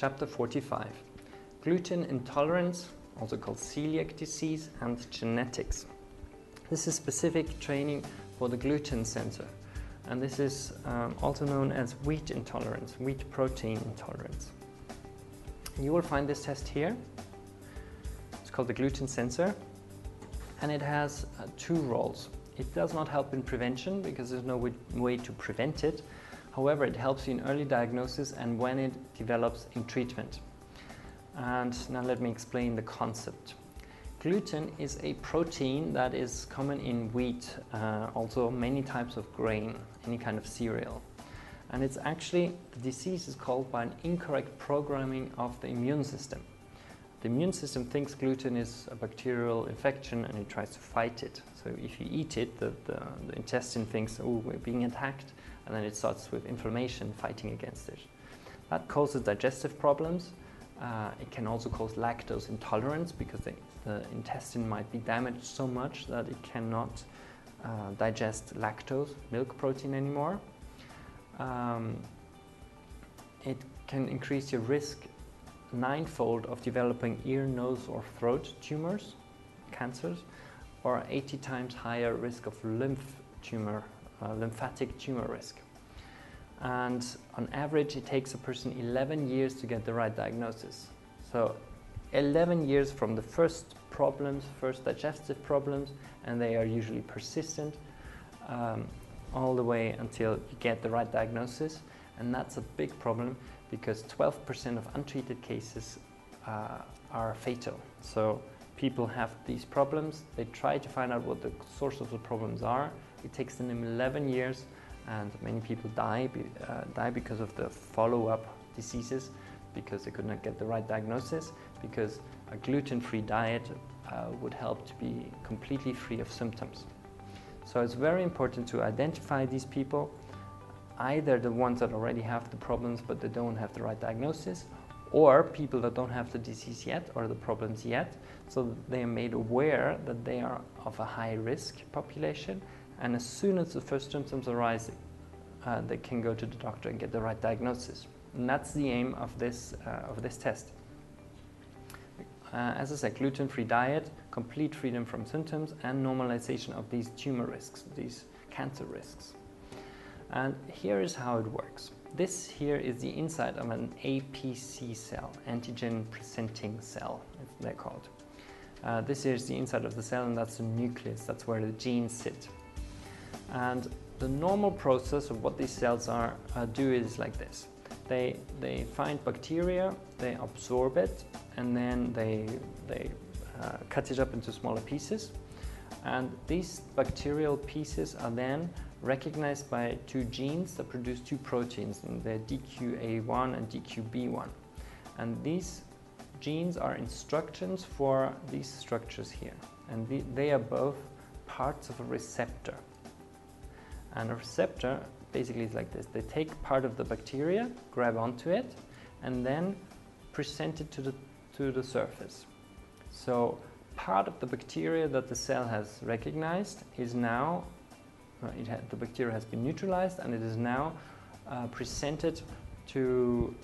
Chapter 45. Gluten intolerance, also called celiac disease, and genetics. This is specific training for the gluten sensor, and this is also known as wheat intolerance, wheat protein intolerance. You will find this test here. It's called the gluten sensor, and it has two roles. It does not help in prevention because there's no way to prevent it. However, it helps you in early diagnosis and when it develops in treatment. And now let me explain the concept. Gluten is a protein that is common in wheat, also many types of grain, any kind of cereal. And it's actually, the disease is called by an incorrect programming of the immune system. The immune system thinks gluten is a bacterial infection and it tries to fight it. So if you eat it, the intestine thinks, oh, we're being attacked, and then it starts with inflammation fighting against it. That causes digestive problems. It can also cause lactose intolerance because the intestine might be damaged so much that it cannot digest lactose, milk protein anymore. It can increase your risk ninefold of developing ear, nose or throat tumors, cancers, or 80 times higher risk of lymphatic tumor risk. And on average it takes a person 11 years to get the right diagnosis. So 11 years from the first problems, first digestive problems, and they are usually persistent, all the way until you get the right diagnosis. And that's a big problem because 12% of untreated cases are fatal. So people have these problems, they try to find out what the source of the problems are. It takes them 11 years, and many people die because of the follow-up diseases, because they could not get the right diagnosis, because a gluten-free diet would help to be completely free of symptoms. So it's very important to identify these people, either the ones that already have the problems but they don't have the right diagnosis, or people that don't have the disease yet or the problems yet, so that they are made aware that they are of a high risk population, and as soon as the first symptoms arise, they can go to the doctor and get the right diagnosis. And that's the aim of this test. As I said, gluten-free diet, complete freedom from symptoms, and normalization of these tumor risks, these cancer risks. And here is how it works. This here is the inside of an APC cell, antigen presenting cell, they're called. This is the inside of the cell, and that's the nucleus, that's where the genes sit. And the normal process of what these cells do is like this. They find bacteria, they absorb it, and then they cut it up into smaller pieces. And these bacterial pieces are then recognized by two genes that produce two proteins, and they're DQA1 and DQB1. And these genes are instructions for these structures here, and they are both parts of a receptor. And a receptor basically is like this. They take part of the bacteria, grab onto it, and then present it to the surface. So part of the bacteria that the cell has recognized is now, the bacteria has been neutralized, and it is now presented to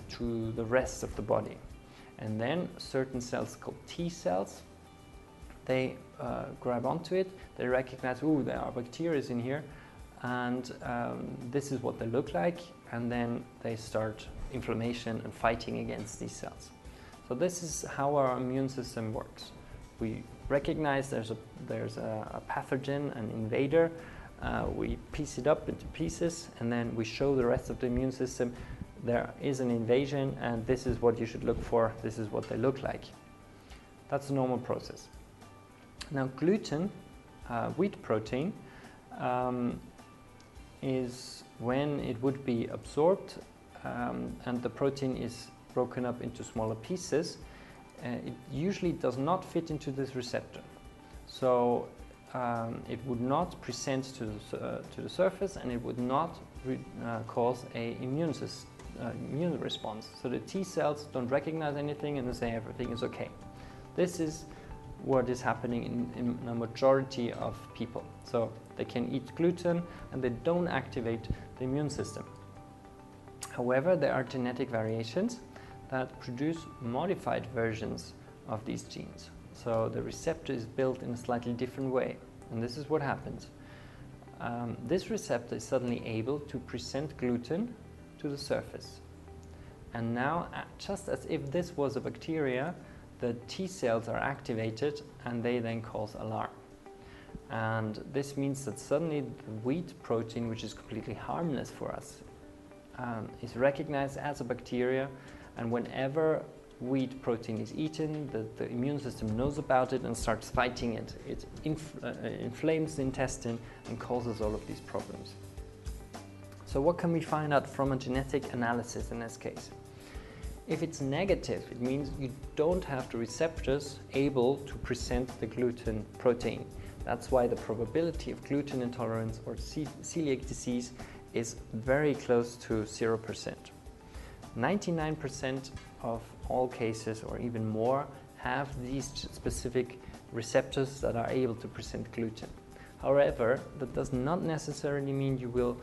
the rest of the body. And then certain cells called T cells, they grab onto it, they recognize, oh, there are bacteria in here, and this is what they look like, and then they start inflammation and fighting against these cells. So this is how our immune system works. We recognize there's a pathogen, an invader, we piece it up into pieces, and then we show the rest of the immune system there is an invasion, and this is what you should look for, this is what they look like. That's the normal process. Now gluten, wheat protein, is when it would be absorbed and the protein is broken up into smaller pieces. It usually does not fit into this receptor, so it would not present to the surface, and it would not cause an immune response. So the T cells don't recognize anything and they say everything is okay. This is what is happening in a majority of people. So they can eat gluten and they don't activate the immune system. However, there are genetic variations that produce modified versions of these genes. So the receptor is built in a slightly different way, and this is what happens. This receptor is suddenly able to present gluten to the surface. And now, just as if this was a bacteria, the T cells are activated and they then cause alarm. And this means that suddenly the wheat protein, which is completely harmless for us, is recognized as a bacteria, and whenever wheat protein is eaten, the immune system knows about it and starts fighting it. It inflames the intestine and causes all of these problems. So what can we find out from a genetic analysis in this case? If it's negative, it means you don't have the receptors able to present the gluten protein. That's why the probability of gluten intolerance or celiac disease is very close to 0%. 99% of all cases, or even more, have these specific receptors that are able to present gluten. However, that does not necessarily mean you will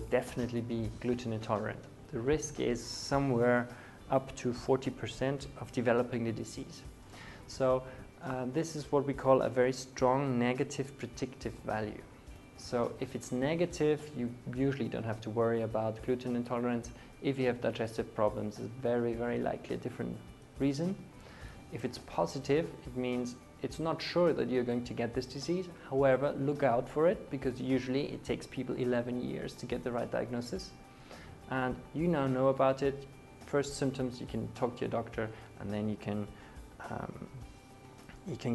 definitely be gluten intolerant. The risk is somewhere up to 40% of developing the disease. So this is what we call a very strong negative predictive value. So if it's negative, you usually don't have to worry about gluten intolerance. If you have digestive problems, it's very, very likely a different reason. If it's positive, it means it's not sure that you're going to get this disease. However, look out for it, because usually it takes people 11 years to get the right diagnosis. And you now know about it. First symptoms, you can talk to your doctor, and then you can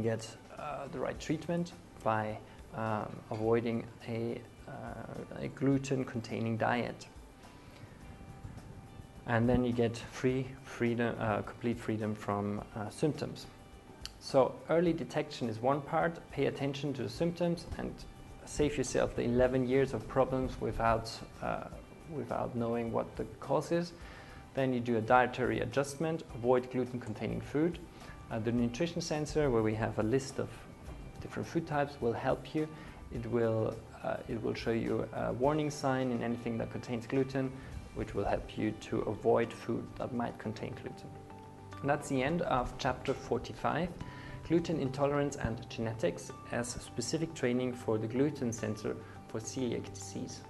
get the right treatment by avoiding a gluten-containing diet. And then you get complete freedom from symptoms. So early detection is one part. Pay attention to the symptoms and save yourself the 11 years of problems without knowing what the cause is. Then you do a dietary adjustment, avoid gluten-containing food. The nutrition sensor, where we have a list of different food types, will help you. It will show you a warning sign in anything that contains gluten, which will help you to avoid food that might contain gluten. And that's the end of chapter 45, Gluten Intolerance and Genetics as specific training for the gluten sensor for celiac disease.